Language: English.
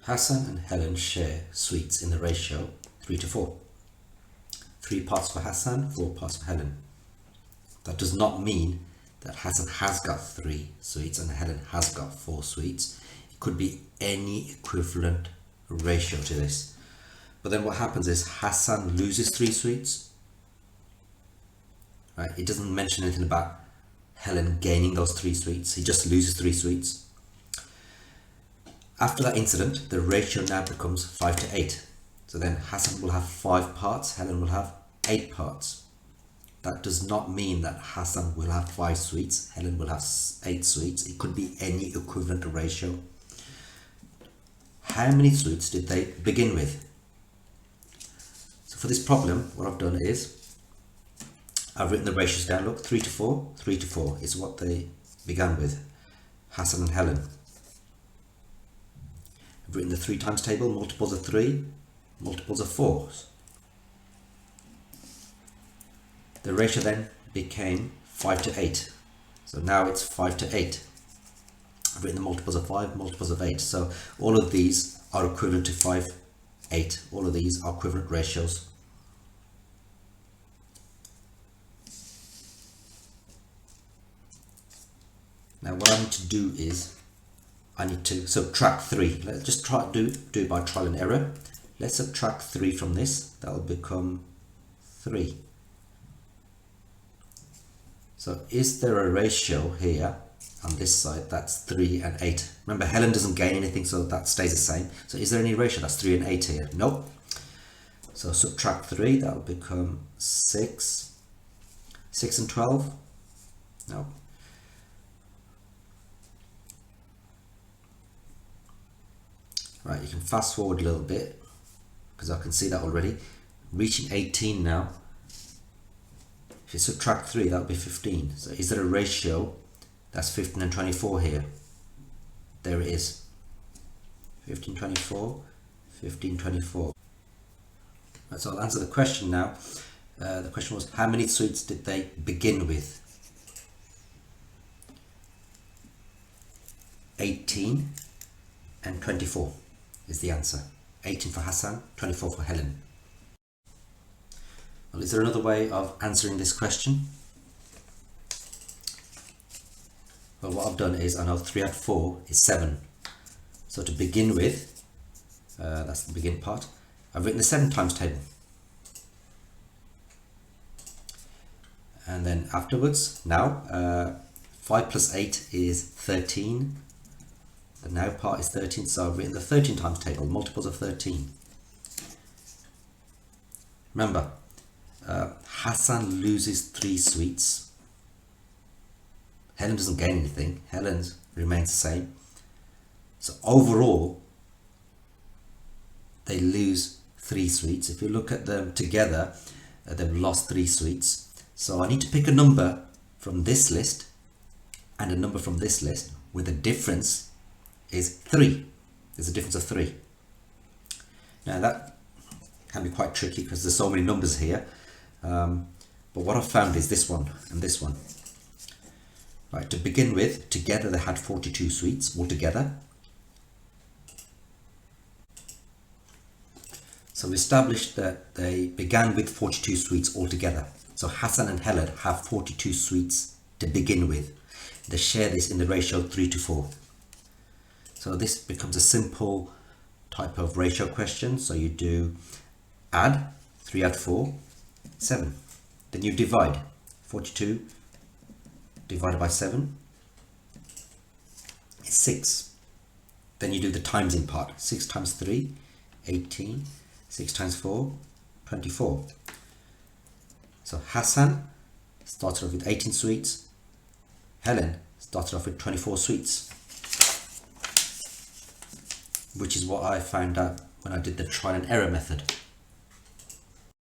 Hassan and Helen share sweets in the ratio 3 to 4. 3 parts for Hassan, 4 parts for Helen. That does not mean that Hassan has got 3 sweets and Helen has got 4 sweets. It could be any equivalent ratio to this. But then what happens is Hassan loses 3 sweets. Right? It doesn't mention anything about Helen gaining those 3 sweets. He just loses 3 sweets. After that incident, the ratio now becomes 5 to 8. So then Hassan will have 5 parts, Helen will have 8 parts. That does not mean that Hassan will have 5 sweets, Helen will have 8 sweets. It could be any equivalent ratio. How many sweets did they begin with? So for this problem, what I've done is I've written the ratios down. Look, 3 to 4, 3 to 4 is what they began with, Hassan and Helen. I've written the 3 times table, multiples of 3, multiples of 4. The ratio then became 5 to 8. So now it's 5 to 8. I've written the multiples of 5, multiples of 8. So all of these are equivalent to 5, 8. All of these are equivalent ratios. Now what I need to do is I need to subtract 3. Let's just try do it by trial and error. Let's subtract 3 from this. That will become 3. So is there a ratio here on this side that's 3 and 8? Remember, Helen doesn't gain anything, so that stays the same. So is there any ratio that's 3 and 8 here? Nope. So subtract 3, that will become 6. 6 and 12? No. Right, you can fast forward a little bit because I can see that already. Reaching 18 now. If you subtract 3, that would be 15. So is there a ratio that's 15 and 24 here? There it is. 15, 24, 15, 24. Right, so I'll answer the question now. The question was, how many sweets did they begin with? 18 and 24 is the answer. 18 for Hassan, 24 for Helen. Well, is there another way of answering this question? Well, what I've done is I know 3 add 4 is 7. So to begin with, that's the begin part, I've written the 7 times table. And then afterwards, now, 5 plus 8 is 13. The now part is 13, so I've written the 13 times table, multiples of 13. Remember, Hassan loses 3 sweets. Helen doesn't gain anything. Helen remains the same. So overall, they lose 3 sweets. If you look at them together, they've lost 3 sweets. So I need to pick a number from this list and a number from this list where the difference is 3. There's a difference of 3. Now that can be quite tricky because there's so many numbers here. But what I've found is this one and this one. Right, to begin with, together they had 42 sweets altogether. So we established that they began with 42 sweets altogether. So Hassan and Helen have 42 sweets to begin with. They share this in the ratio 3 to 4. So this becomes a simple type of ratio question. So you do add, 3 add 4, 7. Then you divide, 42 divided by 7 is 6. Then you do the times in part, 6 times 3, 18, 6 times 4, 24. So Hassan started off with 18 sweets, Helen started off with 24 sweets, which is what I found out when I did the trial and error method.